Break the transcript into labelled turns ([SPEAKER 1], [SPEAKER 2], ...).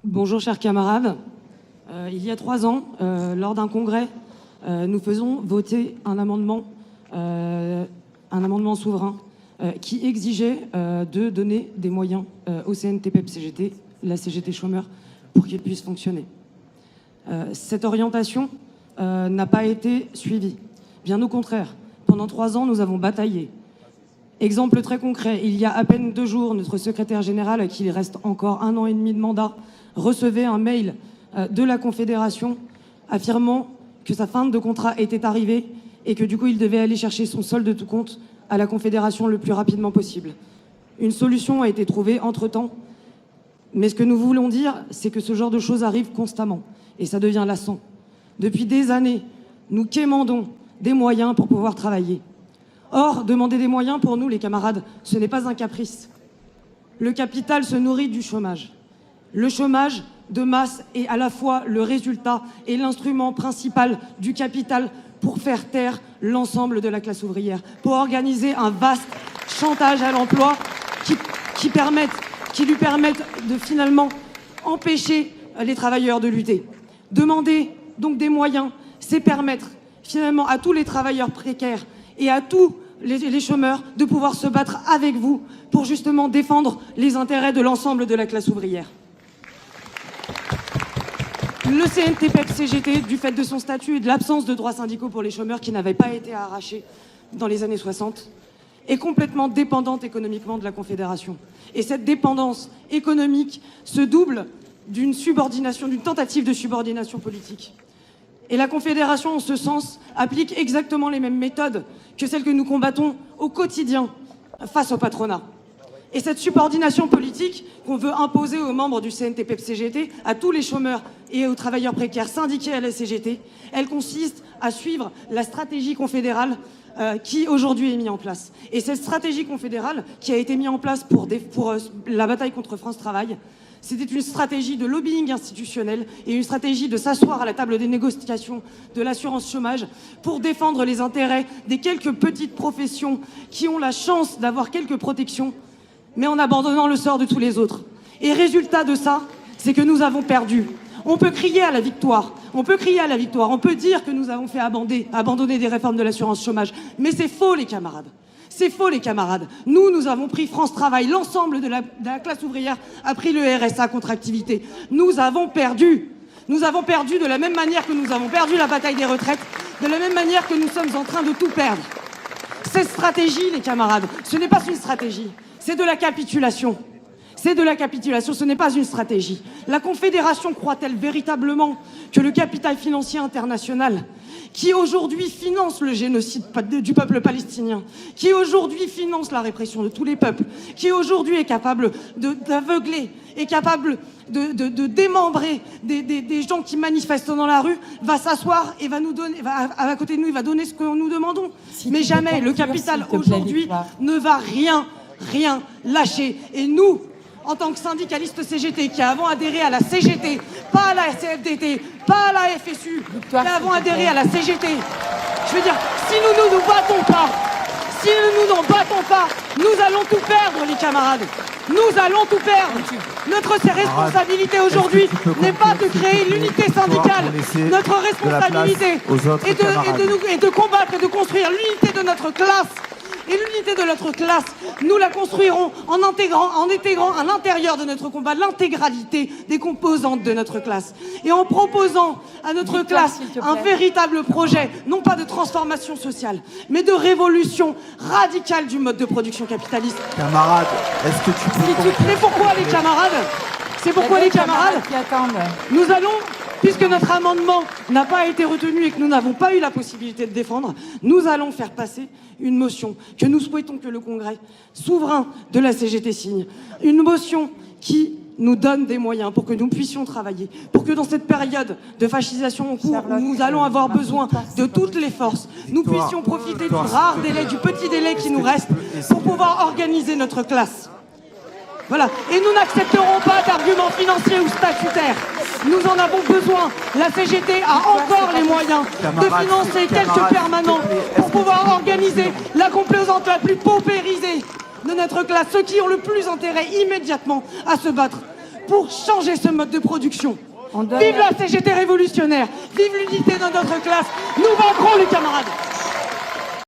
[SPEAKER 1] Bonjour chers camarades. Il y a 3 ans, lors d'un congrès, nous faisons voter un amendement souverain qui exigeait de donner des moyens au CNTPEP-CGT, la CGT chômeur, pour qu'il puisse fonctionner. Cette orientation n'a pas été suivie. Bien au contraire, pendant 3 ans, nous avons bataillé. Exemple très concret, il y a à peine 2 jours, notre secrétaire général, à qui il reste encore 1 an et demi de mandat, recevait un mail de la Confédération affirmant que sa fin de contrat était arrivée et que du coup il devait aller chercher son solde de tout compte à la Confédération le plus rapidement possible. Une solution a été trouvée entre-temps, mais ce que nous voulons dire, c'est que ce genre de choses arrive constamment et ça devient lassant. Depuis des années, nous quémandons des moyens pour pouvoir travailler. Or, demander des moyens pour nous, les camarades, ce n'est pas un caprice. Le capital se nourrit du chômage. Le chômage de masse est à la fois le résultat et l'instrument principal du capital pour faire taire l'ensemble de la classe ouvrière, pour organiser un vaste chantage à l'emploi qui lui permette de finalement empêcher les travailleurs de lutter. Demander donc des moyens, c'est permettre finalement à tous les travailleurs précaires et à tous les chômeurs de pouvoir se battre avec vous pour justement défendre les intérêts de l'ensemble de la classe ouvrière. Le CNTPEP-CGT, du fait de son statut et de l'absence de droits syndicaux pour les chômeurs qui n'avaient pas été arrachés dans les années 60, est complètement dépendante économiquement de la Confédération. Et cette dépendance économique se double d'une tentative de subordination politique. Et la Confédération, en ce sens, applique exactement les mêmes méthodes que celles que nous combattons au quotidien face au patronat. Et cette subordination politique qu'on veut imposer aux membres du CNTPEP-CGT, à tous les chômeurs et aux travailleurs précaires syndiqués à la CGT, elle consiste à suivre la stratégie confédérale qui aujourd'hui est mise en place. Et cette stratégie confédérale qui a été mise en place pour la bataille contre France Travail, c'était une stratégie de lobbying institutionnel et une stratégie de s'asseoir à la table des négociations de l'assurance chômage pour défendre les intérêts des quelques petites professions qui ont la chance d'avoir quelques protections, mais en abandonnant le sort de tous les autres. Et résultat de ça, c'est que nous avons perdu. On peut crier à la victoire, on peut dire que nous avons fait abandonner des réformes de l'assurance chômage, mais c'est faux les camarades. C'est faux les camarades. Nous avons pris France Travail, l'ensemble de la classe ouvrière a pris le RSA contre activité. Nous avons perdu. Nous avons perdu de la même manière que nous avons perdu la bataille des retraites, de la même manière que nous sommes en train de tout perdre. Cette stratégie, les camarades, ce n'est pas une stratégie, c'est de la capitulation. C'est de la capitulation, ce n'est pas une stratégie. La Confédération croit-elle véritablement que le capital financier international, qui aujourd'hui finance le génocide du peuple palestinien, qui aujourd'hui finance la répression de tous les peuples, qui aujourd'hui est capable d'aveugler, est capable de démembrer des gens qui manifestent dans la rue, va s'asseoir et va nous donner, à côté de nous, il va donner ce que nous demandons. Mais jamais le capital aujourd'hui ne va rien lâcher. Et nous, en tant que syndicalistes CGT qui avons adhéré à la CGT, pas à la CFDT, pas à la FSU, qui avons adhéré à la CGT, je veux dire, si nous ne nous battons pas, nous allons tout perdre, les camarades. Nous allons tout perdre. Notre responsabilité aujourd'hui n'est pas de créer l'unité syndicale. Notre responsabilité est de combattre et de construire l'unité de notre classe. Et l'unité de notre classe, nous la construirons en intégrant à l'intérieur de notre combat l'intégralité des composantes de notre classe. Et en proposant à notre classe un véritable projet, non pas de transformation sociale, mais de révolution radicale du mode de production capitaliste.
[SPEAKER 2] Camarade, est-ce que tu peux...
[SPEAKER 1] C'est pourquoi les camarades, nous allons... Puisque notre amendement n'a pas été retenu et que nous n'avons pas eu la possibilité de défendre, nous allons faire passer une motion que nous souhaitons que le Congrès souverain de la CGT signe. Une motion qui nous donne des moyens pour que nous puissions travailler, pour que dans cette période de fascisation en cours où nous allons avoir besoin de toutes les forces, nous puissions profiter du rare délai, du petit délai qui nous reste pour pouvoir organiser notre classe. Voilà. Et nous n'accepterons pas d'arguments financiers ou statutaires. Nous en avons besoin. La CGT a encore les moyens de financer quelques permanents pour pouvoir organiser la composante la plus paupérisée de notre classe, ceux qui ont le plus intérêt immédiatement à se battre pour changer ce mode de production. Vive la CGT révolutionnaire, vive l'unité dans notre classe, nous vaincrons les camarades.